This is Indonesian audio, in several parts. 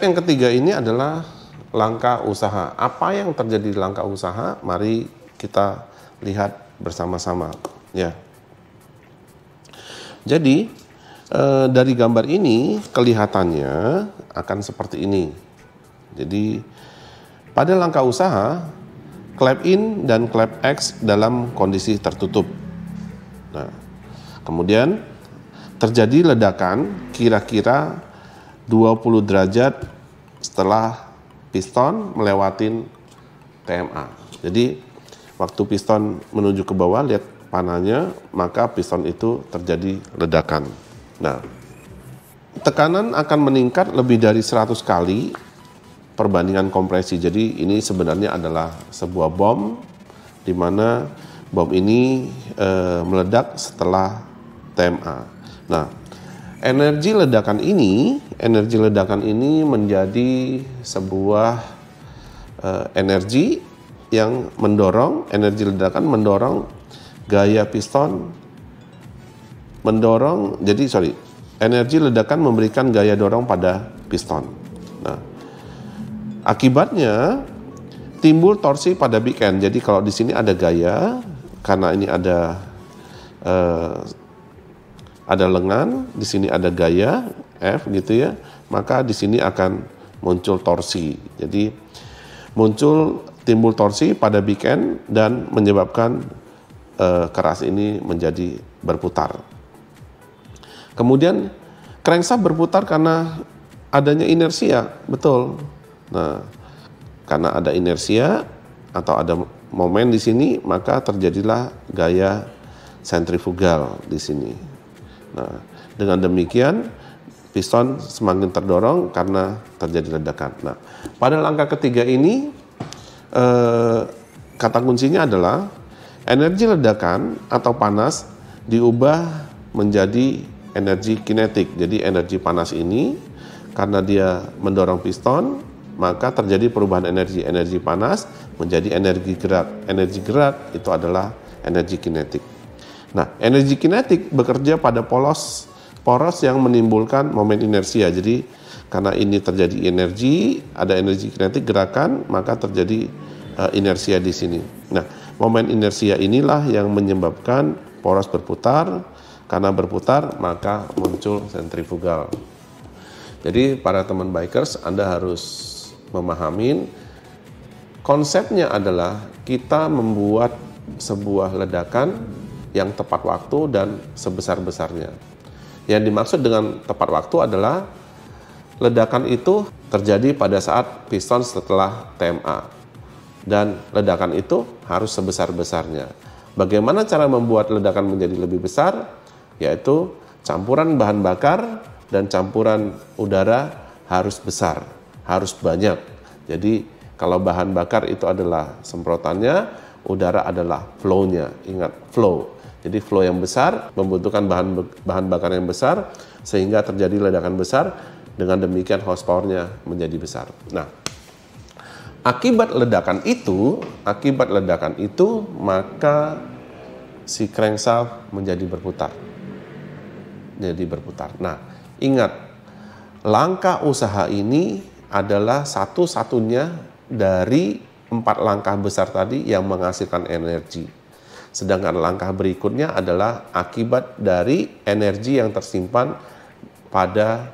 Step yang ketiga ini adalah langkah usaha. Apa yang terjadi di langkah usaha? Mari kita lihat bersama-sama. Ya. Jadi dari gambar ini kelihatannya akan seperti ini. Jadi pada langkah usaha, clap in dan clap X dalam kondisi tertutup. Nah, kemudian terjadi ledakan kira-kira 20 derajat setelah piston melewatin TMA. Jadi waktu piston menuju ke bawah, lihat panahnya, maka piston itu terjadi ledakan. Nah, tekanan akan meningkat lebih dari 100 kali perbandingan kompresi. Jadi ini sebenarnya adalah sebuah bom, di mana bom ini meledak setelah TMA. Nah, energi ledakan ini menjadi sebuah energi yang mendorong, energi ledakan mendorong gaya piston, energi ledakan memberikan gaya dorong pada piston. Nah, akibatnya timbul torsi pada big end. Jadi kalau di sini ada gaya, karena ini ada lengan, di sini ada gaya F gitu ya, maka di sini akan muncul torsi. Jadi timbul torsi pada big end dan menyebabkan keras ini menjadi berputar. Kemudian crankshaft berputar karena adanya inersia, betul. Nah, karena ada inersia atau ada momen di sini, maka terjadilah gaya sentrifugal di sini. Nah, dengan demikian piston semakin terdorong karena terjadi ledakan. Nah, pada langkah ketiga ini kata kuncinya adalah energi ledakan atau panas diubah menjadi energi kinetik. Jadi energi panas ini karena dia mendorong piston, maka terjadi perubahan energi. Energi panas menjadi energi gerak. Energi gerak itu adalah energi kinetik. Nah, energi kinetik bekerja pada poros yang menimbulkan momen inersia. Jadi karena ini terjadi energi, ada energi kinetik gerakan, maka terjadi inersia di sini. Nah, momen inersia inilah yang menyebabkan poros berputar. Karena berputar, maka muncul sentrifugal. Jadi para teman bikers, Anda harus memahami konsepnya adalah kita membuat sebuah ledakan yang tepat waktu dan sebesar-besarnya. Yang dimaksud dengan tepat waktu adalah ledakan itu terjadi pada saat piston setelah TMA. Dan ledakan itu harus sebesar-besarnya. Bagaimana cara membuat ledakan menjadi lebih besar? Yaitu campuran bahan bakar dan campuran udara harus besar, harus banyak. Jadi kalau bahan bakar itu adalah semprotannya, udara adalah flow-nya. Ingat, flow. Jadi flow yang besar membutuhkan bahan bakar yang besar sehingga terjadi ledakan besar, dengan demikian horsepower-nya menjadi besar. Nah, akibat ledakan itu maka si crankshaft menjadi berputar. Nah, ingat, langkah usaha ini adalah satu-satunya dari 4 langkah besar tadi yang menghasilkan energi. Sedangkan langkah berikutnya adalah akibat dari energi yang tersimpan pada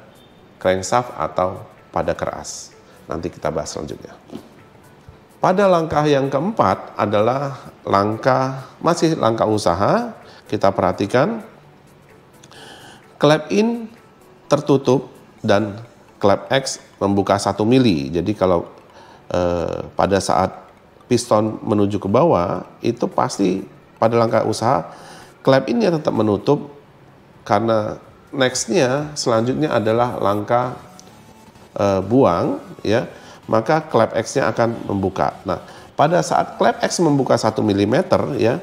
crankshaft atau pada keras. Nanti kita bahas selanjutnya. Pada langkah yang keempat adalah masih langkah usaha. Kita perhatikan clap in tertutup dan clap X membuka 1 mili. Jadi kalau pada saat piston menuju ke bawah, itu pasti pada langkah usaha clap in-nya tetap menutup, karena next-nya selanjutnya adalah langkah buang, ya, maka clap X-nya akan membuka. Nah, pada saat clap X membuka 1 mm, ya,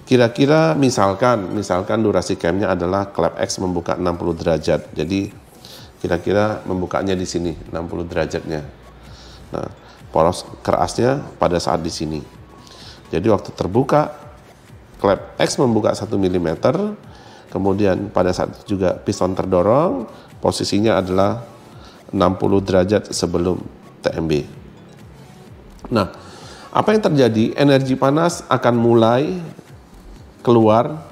kira-kira misalkan durasi cam-nya adalah clap X membuka 60 derajat. Jadi kira-kira membukanya di sini 60 derajatnya. Nah, poros kerasnya pada saat di sini. Jadi waktu terbuka clap X membuka 1 mm, kemudian pada saat juga piston terdorong, posisinya adalah derajat sebelum TMB. Nah, apa yang terjadi? Energi panas akan mulai keluar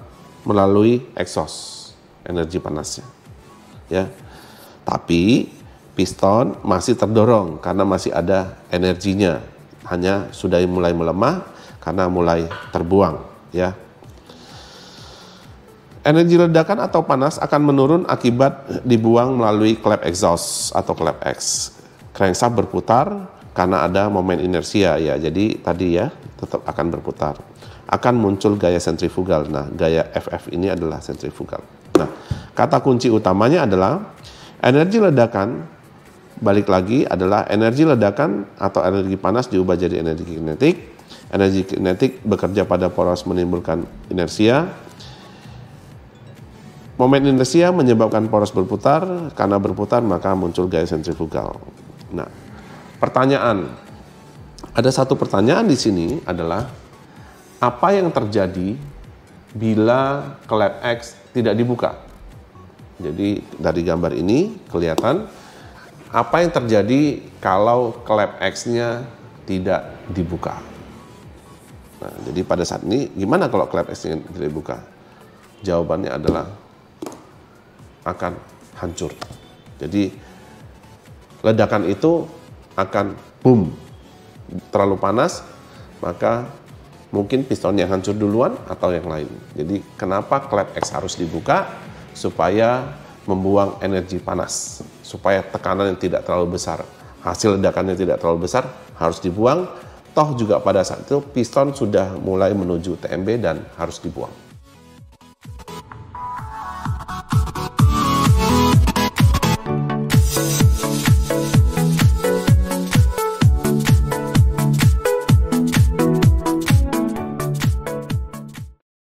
melalui exhaust, energi panasnya. Ya. Tapi piston masih terdorong karena masih ada energinya. Hanya sudah mulai melemah karena mulai terbuang, ya. Energi ledakan atau panas akan menurun akibat dibuang melalui klep exhaust atau klep X. Crankshaft berputar karena ada momen inersia, ya. Jadi tadi ya tetap akan berputar. Akan muncul gaya sentrifugal. Nah, gaya FF ini adalah sentrifugal. Nah, kata kunci utamanya adalah energi ledakan. Balik lagi adalah energi ledakan atau energi panas diubah jadi energi kinetik. Energi kinetik bekerja pada poros menimbulkan inersia. Momen inersia menyebabkan poros berputar. Karena berputar maka muncul gaya sentrifugal. Nah, pertanyaan. Ada satu pertanyaan di sini adalah apa yang terjadi bila klep X tidak dibuka? Jadi dari gambar ini kelihatan apa yang terjadi kalau klep X-nya tidak dibuka. Nah, jadi pada saat ini gimana kalau klep X-nya tidak dibuka? Jawabannya adalah akan hancur. Jadi ledakan itu akan boom. Terlalu panas, maka mungkin pistonnya hancur duluan atau yang lain. Jadi kenapa klep X harus dibuka? Supaya membuang energi panas, supaya tekanan yang tidak terlalu besar, hasil ledakannya tidak terlalu besar, harus dibuang. Toh juga pada saat itu piston sudah mulai menuju TMB dan harus dibuang.